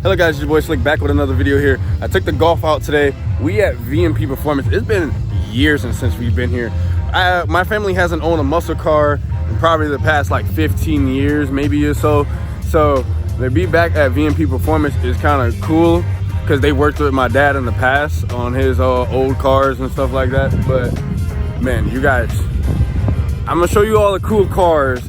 Hello guys, it's your boy Slick back with another video here. I took the Golf out today. We at VMP Performance. It's been years since we've been here. My family hasn't owned a muscle car in probably the past like 15 years, maybe or so. So to be back at VMP Performance is kind of cool because they worked with my dad in the past on his old cars and stuff like that. But man, you guys, I'm gonna show you all the cool cars.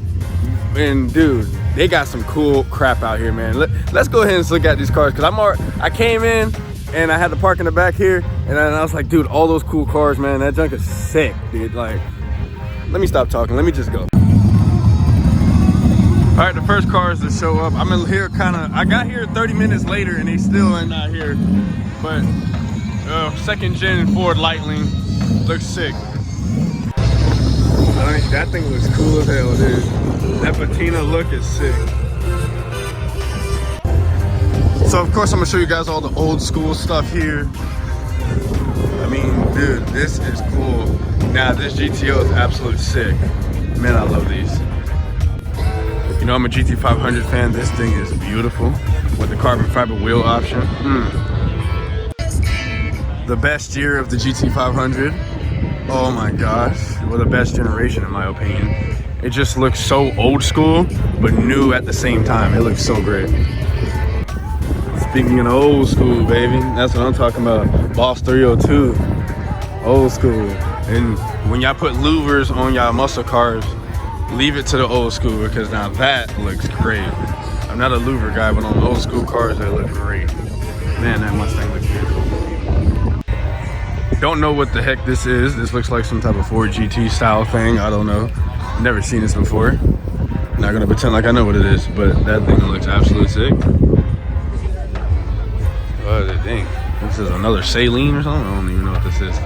And dude, they got some cool crap out here, man. Let's go ahead and look at these cars because I came in and I had to park in the back here, and I was like, dude, all those cool cars, man. That junk is sick, dude. Like, let me stop talking. Let me just go. All right, the first cars to show up. I'm in here I got here 30 minutes later and they still are not here. But second gen Ford Lightning looks sick. I mean, that thing looks cool as hell, dude. That patina look is sick. So of course I'm gonna show you guys all the old school stuff here. I mean, dude, this is cool. Now this GTO is absolutely sick. Man, I love these. You know, I'm a GT500 fan. This thing is beautiful with the carbon fiber wheel option. The best year of the GT500. Oh my gosh, well, the best generation in my opinion. It just looks so old school, but new at the same time. It looks so great. Speaking of old school, baby, that's what I'm talking about. Boss 302, old school. And when y'all put louvers on y'all muscle cars, leave it to the old school because now that looks great. I'm not a louver guy, but on old school cars, they look great. Man, that Mustang looks beautiful. Don't know what the heck this is. This looks like some type of Ford GT style thing. I don't know. Never seen this before. Not gonna pretend like I know what it is, but that thing looks absolutely sick. Oh, the thing. This is another saline or something? I don't even know what this is.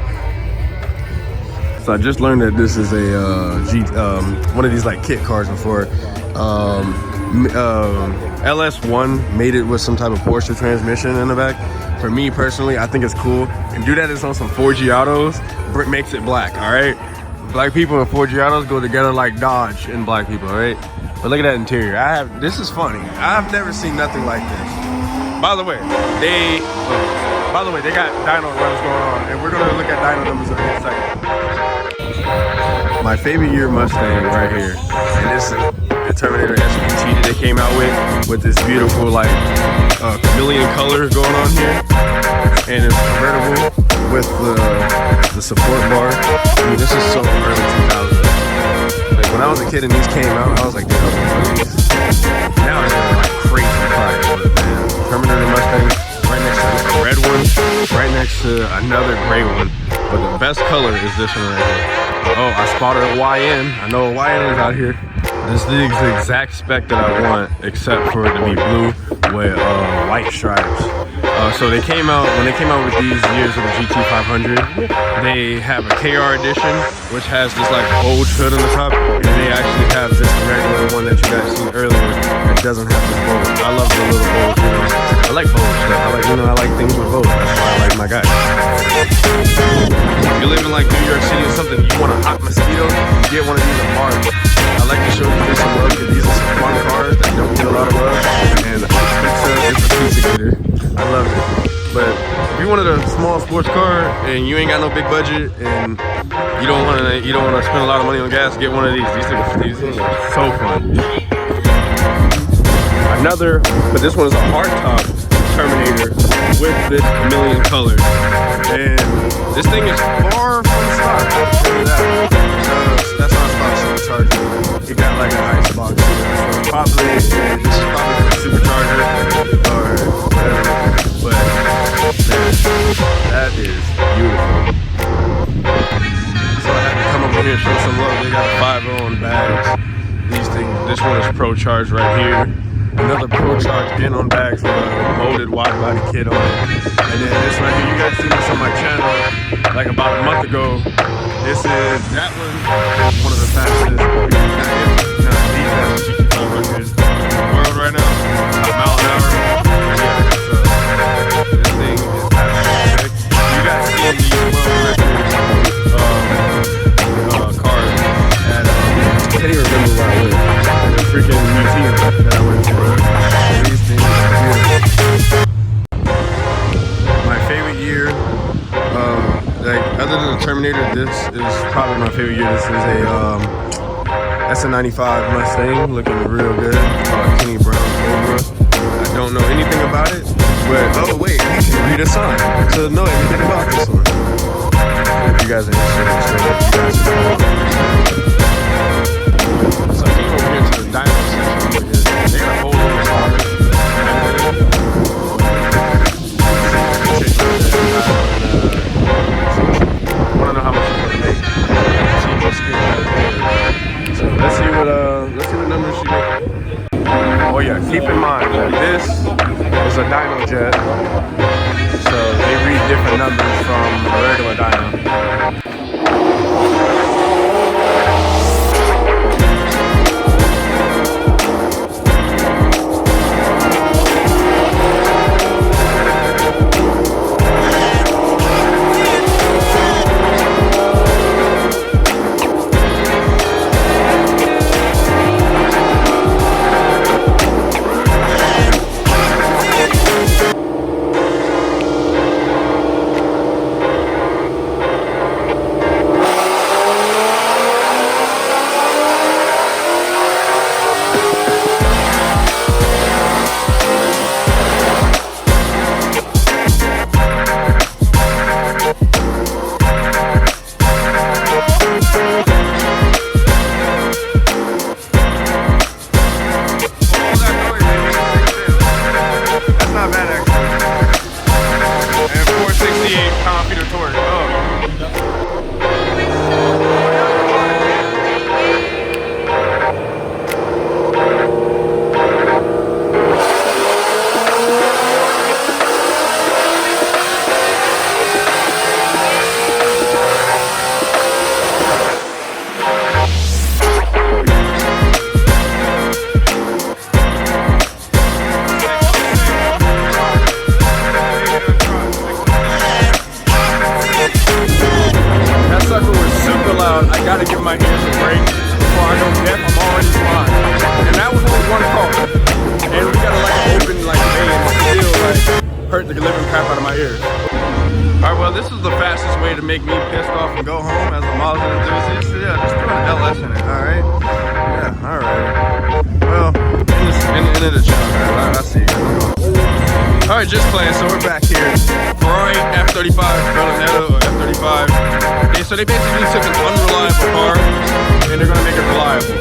So I just learned that this is a one of these like kit cars before. LS1 made it with some type of Porsche transmission in the back. For me personally, I think it's cool. And do that is on some 4G autos, makes it black, all right? Black people and 4G autos go together like Dodge and black people, all right? But look at that interior. This is funny. I've never seen nothing like this. By the way, they got dyno runs going on, and we're gonna look at dyno numbers in a second. My favorite year Mustang right here, and this is the Terminator SVT that they came out with this beautiful like chameleon colors going on here, and it's convertible with the support bar. I mean, this is so early 2000s. Like when I was a kid and these came out, I was like, dude, now it's like crazy price. But man, Terminator Mustang right next to this red one, right next to another gray one. But the best color is this one right here. Oh, I spotted a YN. I know a YN is out here. This is the exact spec that I want, except for it to be blue with white stripes. So when they came out with these years of the GT500, they have a KR edition, which has this like bulge hood on the top, and they actually have this regular one that you guys seen earlier that doesn't have this bulge. I love the little bulge, you know. I like bulge stuff. I like things with bulge. That's why I like my guy. If you live in like New York City or something, you want a hot mosquito, you get one of these at Mars. I like to show you this some love because these are some fun cars that don't get a lot of love, and it's a pizza getter. I love it. But if you wanted a small sports car and you ain't got no big budget and you don't want to spend a lot of money on gas, get one of these. These things are so fun. But this one is a hardtop Terminator with this chameleon color, and this thing is far from stock. I'll tell you that. That's not stock supercharger. It got like an ice box. So this is probably a supercharger or whatever. But man, that is beautiful. So I had to come over here and show some love. They got a 5.0 on bags. This one is Pro Charge right here. Another Pro Charge again on bags with a molded wide body kit on it. And then this right here, you guys seen this on my channel like about a month ago. That one of the fastest. Now the fastest GT500s in the world right now. A mile an hour. Yeah, so this thing is absolutely sick. You guys seen these cars at I can't even remember where I went. The freaking museum that I went to. These things are beautiful. SN95 Mustang, looking real good. Kenny Brown Cobra. I don't know anything about it, but oh wait, you can read a sign to know everything about this one. If you guys are interested, so I came over here to the dyno section. They got a whole little car. I want to know how much it's gonna make. So let's see what numbers she makes. Oh yeah, keep in mind that this is a dyno jet, so they read different numbers from a regular dyno. I gotta give my ears a break before I go deaf. I'm already blind, and that was only one car, and we gotta like open like bay and still like hurt the living crap out of my ears. All right, well, this is the fastest way to make me pissed off and go home as a Mazda enthusiast. Yeah, just throw an LS in it. All right. Yeah. All right. Well, end of the channel, guys. I see you. All right, just playing. So we're back here. Ferrari F35 Berlinetta or F35. So they basically took an unreliable car and they're gonna make it reliable.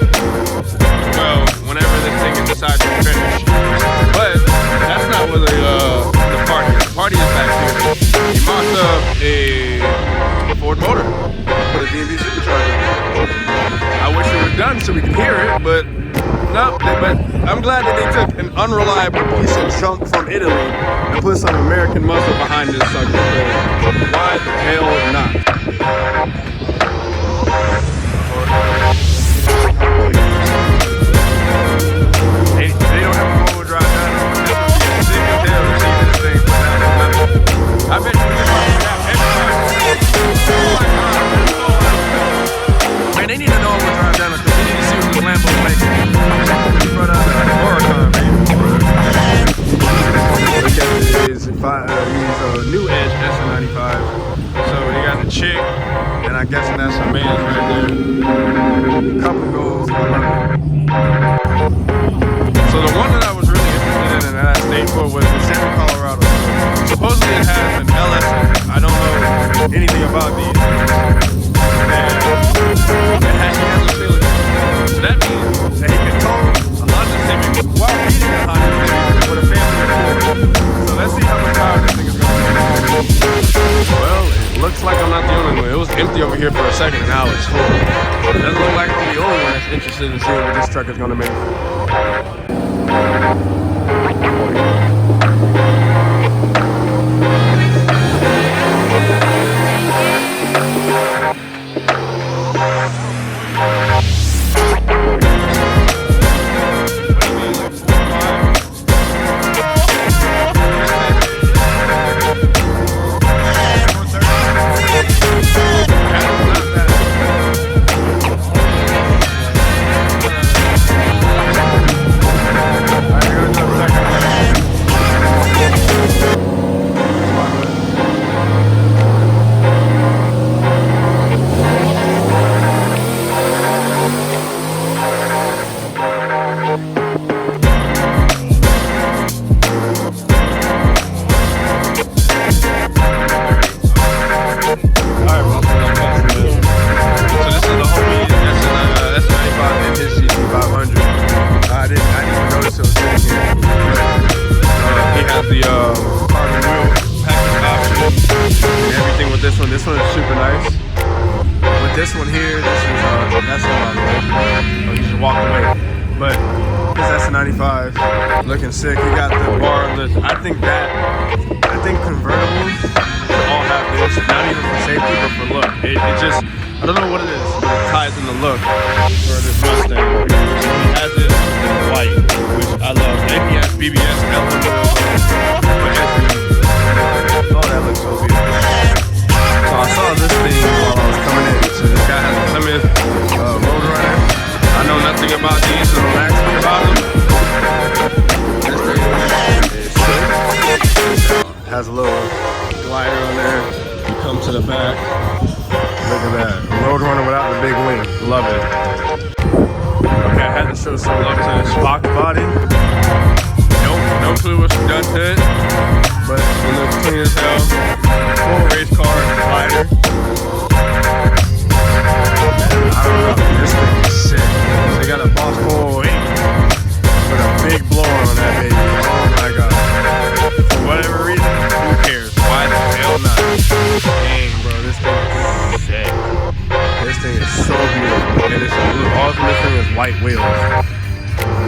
Well, whenever this thing decides to finish. But that's not where the party is. The party is back here. He mocked up a Ford motor. Put a VMP supercharger. I wish it were done so we could hear it, but no. But I'm glad that they took an unreliable piece of junk from Italy and put some American muscle behind this sucker. Why the hell not? They don't have a four-wheel drive dyno. This would be sick as hell to see this thing put down on nothing. I bet you can have everybody. Oh my god, that's so loud. Man, they need to know I'm gonna drive dyno because they need to see what this Lambo's making. This brought out the Huracan, baby. Look at this. He's a new Edge SN95. So they got the chick, and I'm guessing that's her man's right there. Couple goals. So the one that I was really interested in and that I stayed for was the Denver, Colorado. Supposedly it has an LS in it. I don't know anything about these. And he has a Civic. So that means that he can tow a Honda Civic while beating a Honda Civic with a family of four. So let's see how much power this thing is going to make. Well, it looks like I'm not the only one. It was empty over here for a second and now it's full. It doesn't look like I'm the only one that's interested in seeing what this truck is going to make. this one here, this is that's not oh, you just walked away. But this S95 looking sick. You got the bar lift. I think convertibles all have this, not even for safety, but for look. It just, I don't know what it is, but it ties in the look for this Mustang. It has this in white, which I love. ABS, BBS, oh, that looks so beautiful. So I saw this thing while I was coming in. So this guy has a Plymouth Roadrunner. I know nothing about these, so don't ask me about them. This thing is sick. Has a little glider on there. You come to the back. Look at that. Roadrunner without the big wing. Love it. Okay, I had to show some love to this Fox body. No clue what's done to it, but it looks clean as hell. Full race car glider. I don't know. This thing is sick. They got a Boss 408 with a big blower on that baby. Oh my god. For whatever reason, who cares? Why the hell not? Dang, bro, this thing is sick. This thing is so beautiful. And it's all from this thing is white wheels.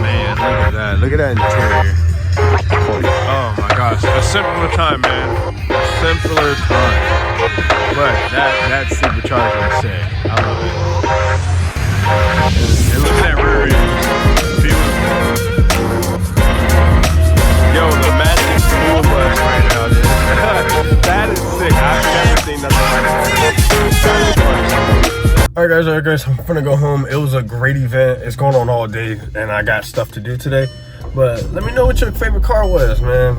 Man, look at that. Look at that interior. Oh my gosh. A simpler time, man. A simpler time. But that supercharger is sick. I love it. And look at that rear end. Beautiful. Yo, the magic school bus right now, dude. That is sick. I've never seen nothing like that. Alright guys, I'm gonna go home. It was a great event. It's going on all day and I got stuff to do today. But let me know what your favorite car was, man.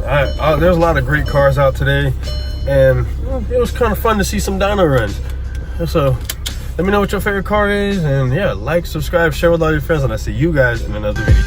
There's a lot of great cars out today, and it was kind of fun to see some dyno runs. So let me know what your favorite car is, and yeah, like, subscribe, share with all your friends, and I'll see you guys in another video.